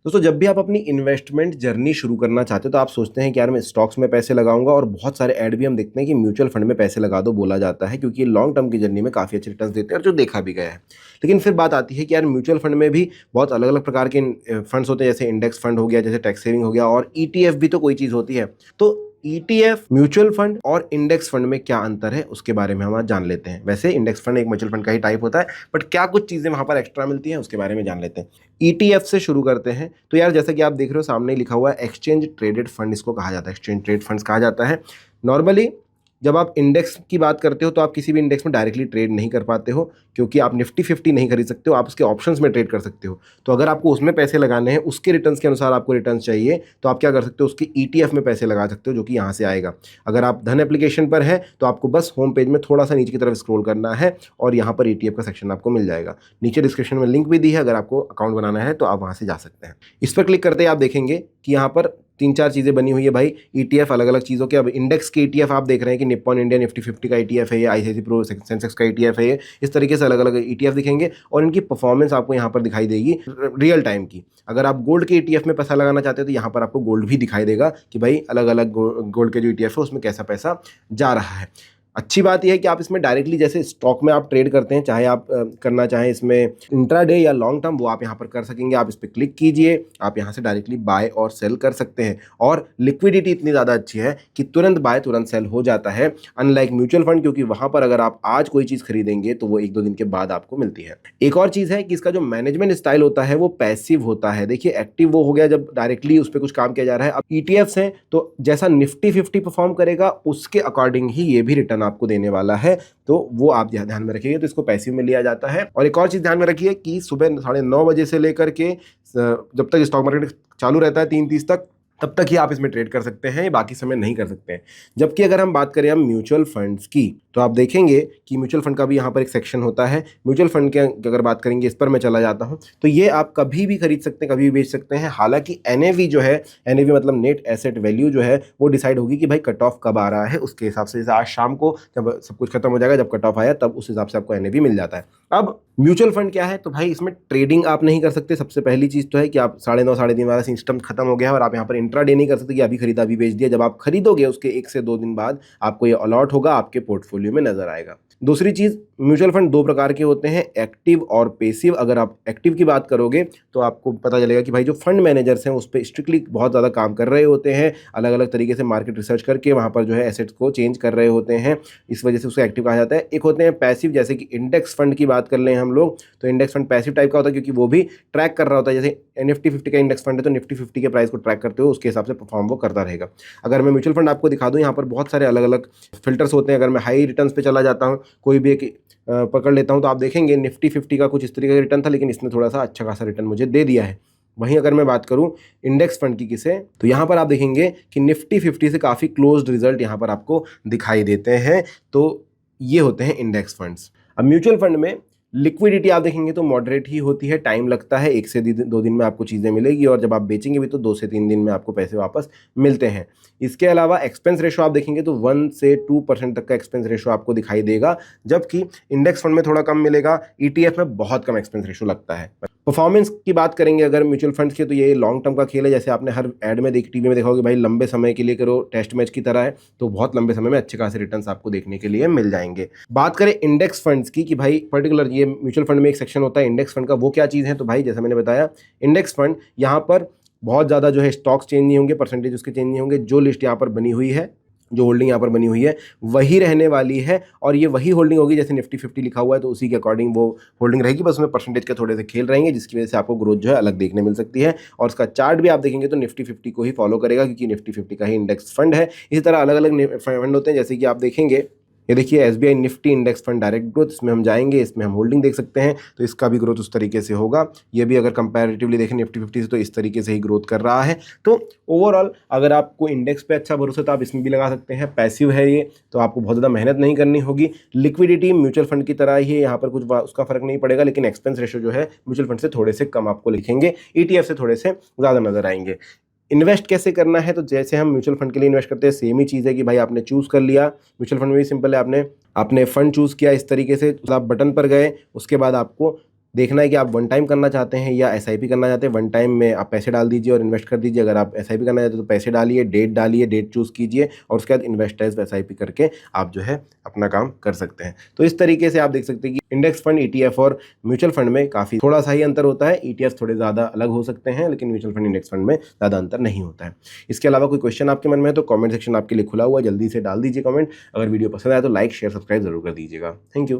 दोस्तों जब भी आप अपनी इन्वेस्टमेंट जर्नी शुरू करना चाहते हो तो आप सोचते हैं कि यार मैं स्टॉक्स में पैसे लगाऊंगा, और बहुत सारे ऐड भी हम देखते हैं कि म्यूचुअल फंड में पैसे लगा दो बोला जाता है, क्योंकि ये लॉन्ग टर्म की जर्नी में काफ़ी अच्छे रिटर्न्स देते हैं और जो देखा भी गया है। लेकिन फिर बात आती है कि यार म्यूचुअल फंड में भी बहुत अलग अलग प्रकार के फंड्स होते हैं, जैसे इंडेक्स फंड हो गया, जैसे टैक्स सेविंग हो गया, और ईटीएफ भी तो कोई चीज़ होती है। तो ईटीएफ, म्यूचुअल फंड और इंडेक्स फंड में क्या अंतर है उसके बारे में हम आज जान लेते हैं। वैसे इंडेक्स फंड एक म्यूचुअल फंड का ही टाइप होता है, बट क्या कुछ चीज़ें वहाँ पर एक्स्ट्रा मिलती हैं उसके बारे में जान लेते हैं। ईटीएफ से शुरू करते हैं। तो यार जैसा कि आप देख रहे हो सामने लिखा हुआ है एक्सचेंज ट्रेडेड फंड, इसको कहा जाता है, एक्सचेंज ट्रेड फंड्स कहा जाता है। नॉर्मली जब आप इंडेक्स की बात करते हो तो आप किसी भी इंडेक्स में डायरेक्टली ट्रेड नहीं कर पाते हो, क्योंकि आप निफ्टी 50 नहीं खरीद सकते हो, आप उसके ऑप्शंस में ट्रेड कर सकते हो। तो अगर आपको उसमें पैसे लगाने हैं, उसके रिटर्न्स के अनुसार आपको रिटर्न्स चाहिए, तो आप क्या कर सकते हो, उसके ईटीएफ में पैसे लगा सकते हो, जो कि यहाँ से आएगा। अगर आप धन एप्लीकेशन पर है तो आपको बस होम पेज में थोड़ा सा नीचे की तरफ स्क्रॉल करना है और यहाँ पर ईटीएफ का सेक्शन आपको मिल जाएगा। नीचे डिस्क्रिप्शन में लिंक भी दी है, अगर आपको अकाउंट बनाना है तो आप वहाँ से जा सकते हैं। इस पर क्लिक करते ही आप देखेंगे कि यहाँ पर तीन चार चीज़ें बनी हुई है भाई, ईटीएफ अलग अलग चीज़ों के। अब इंडेक्स के ईटीएफ आप देख रहे हैं कि निप्पॉन इंडिया निफ्टी 50 का ईटीएफ है, ये आईसीआईसी प्रो सेंसेक्स का ईटीएफ है, ये इस तरीके से अलग अलग ईटीएफ दिखेंगे और इनकी परफॉर्मेंस आपको यहाँ पर दिखाई देगी रियल टाइम की। अगर आप गोल्ड के ईटीएफ में पैसा लगाना चाहते हो तो यहाँ पर आपको गोल्ड भी दिखाई देगा कि भाई अलग अलग गोल्ड के जो ईटीएफ है उसमें कैसा पैसा जा रहा है। अच्छी बात यह है कि आप इसमें डायरेक्टली जैसे स्टॉक में आप ट्रेड करते हैं, चाहे आप करना चाहें इसमें इंट्राडे या लॉन्ग टर्म, वो आप यहाँ पर कर सकेंगे। आप इस पर क्लिक कीजिए, आप यहाँ से डायरेक्टली बाय और सेल कर सकते हैं, और लिक्विडिटी इतनी ज़्यादा अच्छी है कि तुरंत बाय तुरंत सेल हो जाता है, अनलाइक म्यूचुअल फंड, क्योंकि वहाँ पर अगर आप आज कोई चीज़ खरीदेंगे तो वो एक दो दिन के बाद आपको मिलती है। एक और चीज़ है कि इसका जो मैनेजमेंट स्टाइल होता है वो पैसिव होता है। देखिए एक्टिव वो हो गया जब डायरेक्टली उस पर कुछ काम किया जा रहा है। अब ईटीएफ्स हैं तो जैसा निफ्टी 50 परफॉर्म करेगा उसके अकॉर्डिंग ही ये भी रिटर्न आपको देने वाला है, तो वो आप ध्यान में रखिए। तो इसको पैसिव में लिया जाता है। और एक और चीज़ ध्यान में रखिए कि सुबह 9:30 से लेकर के जब तक स्टॉक मार्केट चालू रहता है 3:30 तक, तब तक ही आप इसमें ट्रेड कर सकते हैं, बाकी समय नहीं कर सकते हैं। जबकि अगर हम बात करें हम म्यूचुअल फंड्स की, तो आप देखेंगे कि म्यूचुअल फंड का भी यहाँ पर एक सेक्शन होता है। म्यूचुअल फंड के अगर बात करेंगे, इस पर मैं चला जाता हूँ, तो ये आप कभी भी खरीद सकते हैं, कभी भी बेच सकते हैं। हालांकि एनएवी जो है, एनएवी मतलब नेट एसेट वैल्यू जो है, वो डिसाइड होगी कि भाई कट ऑफ कब आ रहा है, उसके हिसाब से। जैसे आज शाम को जब सब कुछ खत्म हो जाएगा, जब कट ऑफ आया तब उस हिसाब से आपको एनएवी मिल जाता है। अब म्यूचुअल फंड क्या है, तो भाई इसमें ट्रेडिंग आप नहीं कर सकते। सबसे पहली चीज़ तो है कि आप 9:30 3:30 वाला सिस्टम खत्म हो गया है, और आप यहाँ पर इंट्राडे नहीं कर सकते कि अभी खरीदा अभी बेच दिया। जब आप खरीदोगे उसके 1 से 2 दिन बाद आपको ये अलॉट होगा, आपके पोर्टफोलियो में नजर आएगा। दूसरी चीज़, म्यूचुअल फंड दो प्रकार के होते हैं, एक्टिव और पेसिव। अगर आप एक्टिव की बात करोगे तो आपको पता चलेगा कि भाई जो फंड मैनेजर्स हैं उस पर स्ट्रिक्टली बहुत ज़्यादा काम कर रहे होते हैं, अलग अलग तरीके से मार्केट रिसर्च करके वहाँ पर जो है एसेट्स को चेंज कर रहे होते हैं, इस वजह से उसे एक्टिव कहा जाता है। एक होते हैं पैसिव, जैसे कि इंडेक्स फंड की बात कर लें हम लोग, तो इंडेक्स फंड पैसिव टाइप का होता है, क्योंकि वो भी ट्रैक कर रहा होता है। जैसे निफ्टी 50 का इंडेक्स फंड है तो निफ्टी 50 के प्राइस को ट्रैक करते हो, उसके हिसाब से परफॉर्म वो करता रहेगा। अगर मैं म्यूचुअल फंड आपको दिखा दूँ, यहाँ पर बहुत सारे अलग अलग फिल्टर्स होते हैं। अगर मैं हाई रिटर्न्स पे चला जाता हूँ, कोई भी एक पकड़ लेता हूँ, तो आप देखेंगे निफ्टी 50 का कुछ इस तरीके का रिटर्न था, लेकिन इसने थोड़ा सा अच्छा खासा रिटर्न मुझे दे दिया है। वहीं अगर मैं बात करूं इंडेक्स फंड की किसे, तो यहाँ पर आप देखेंगे कि निफ्टी 50 से काफ़ी क्लोज्ड रिजल्ट यहाँ पर आपको दिखाई देते हैं। तो ये होते हैं इंडेक्स फंड्स। अब म्यूचुअल फंड में लिक्विडिटी आप देखेंगे तो मॉडरेट ही होती है, टाइम लगता है, 1 से 2 दिन में आपको चीज़ें मिलेगी, और जब आप बेचेंगे भी तो 2 से 3 दिन में आपको पैसे वापस मिलते हैं। इसके अलावा एक्सपेंस रेशो आप देखेंगे तो 1 से 2% तक का एक्सपेंस रेशो आपको दिखाई देगा, जबकि इंडेक्स फंड में थोड़ा कम मिलेगा, ईटीएफ में बहुत कम एक्सपेंस रेशो लगता है। परफॉर्मेंस की बात करेंगे अगर म्यूचुअल फंड्स की, तो ये लॉन्ग टर्म का खेल है। जैसे आपने हर ऐड में टीवी में देखा होगा भाई लंबे समय के लिए करो, टेस्ट मैच की तरह है, तो बहुत लंबे समय में अच्छे खासे रिटर्न्स आपको देखने के लिए मिल जाएंगे। बात करें इंडेक्स फंड्स की कि भाई पर्टिकुलर ये म्यूचुअल फंड में एक सेक्शन होता है इंडेक्स फंड का, वो क्या चीज़ है, तो भाई जैसा मैंने बताया इंडेक्स फंड यहाँ पर बहुत ज़्यादा जो है स्टॉक्स चेंज नहीं होंगे, परसेंटेज उसके चेंज नहीं होंगे, जो लिस्ट यहाँ पर बनी हुई है, जो होल्डिंग यहाँ पर बनी हुई है वही रहने वाली है, और ये वही होल्डिंग होगी। जैसे निफ्टी 50 लिखा हुआ है तो उसी के अकॉर्डिंग वो होल्डिंग रहेगी, बस उसमें परसेंटेज के थोड़े से खेल रहेंगे, जिसकी वजह से आपको ग्रोथ जो है अलग देखने मिल सकती है। और उसका चार्ट भी आप देखेंगे तो निफ्टी 50 को ही फॉलो करेगा, क्योंकि निफ्टी 50 का ही इंडेक्स फंड है। इसी तरह अलग अलग फंड होते हैं, जैसे कि आप देखेंगे ये देखिए SBI Nifty index fund direct growth, इसमें हम जाएंगे, इसमें हम होल्डिंग देख सकते हैं, तो इसका भी ग्रोथ उस तरीके से होगा। ये भी अगर कंपैरेटिवली देखें निफ्टी 50 से तो इस तरीके से ही ग्रोथ कर रहा है। तो ओवरऑल अगर आपको इंडेक्स पे अच्छा भरोसा तो आप इसमें भी लगा सकते हैं। पैसिव है ये, तो आपको बहुत ज़्यादा मेहनत नहीं करनी होगी। लिक्विडिटी म्यूचुअल फंड की तरह ही है, यहाँ पर कुछ उसका फर्क नहीं पड़ेगा, लेकिन एक्सपेंस रेशो जो है म्यूचुअल फंड से थोड़े से कम आपको लिखेंगे, ईटीएफ से थोड़े से ज़्यादा नजर आएंगे। इन्वेस्ट कैसे करना है, तो जैसे हम म्यूचुअल फंड के लिए इन्वेस्ट करते हैं सेम ही चीज़ है कि भाई आपने चूज़ कर लिया। म्यूचुअल फंड में भी सिंपल है, आपने फंड चूज़ किया इस तरीके से, आप बटन पर गए, उसके बाद आपको देखना है कि आप वन टाइम करना चाहते हैं या एसआईपी करना चाहते हैं। वन टाइम में आप पैसे डाल दीजिए और इन्वेस्ट कर दीजिए। अगर आप एसआईपी करना चाहते हैं तो पैसे डालिए, डेट चूज़ कीजिए और उसके बाद इन्वेस्ट एज एसआईपी करके आप जो है अपना काम कर सकते हैं। तो इस तरीके से आप देख सकते हैं कि इंडेक्स फंड, ईटीएफ और म्यूचुअल फंड में काफ़ी थोड़ा सा ही अंतर होता है। ईटीएफ थोड़े ज़्यादा अलग हो सकते हैं, लेकिन म्यूचुअल फंड, इंडेक्स फंड में ज़्यादा अंतर नहीं होता है। इसके अलावा कोई क्वेश्चन आपके मन में है तो कमेंट सेक्शन आपके लिए खुला हुआ है, जल्दी से डाल दीजिए कमेंट। अगर वीडियो पसंद आया तो लाइक, शेयर, सब्सक्राइब जरूर कर दीजिएगा। Thank you.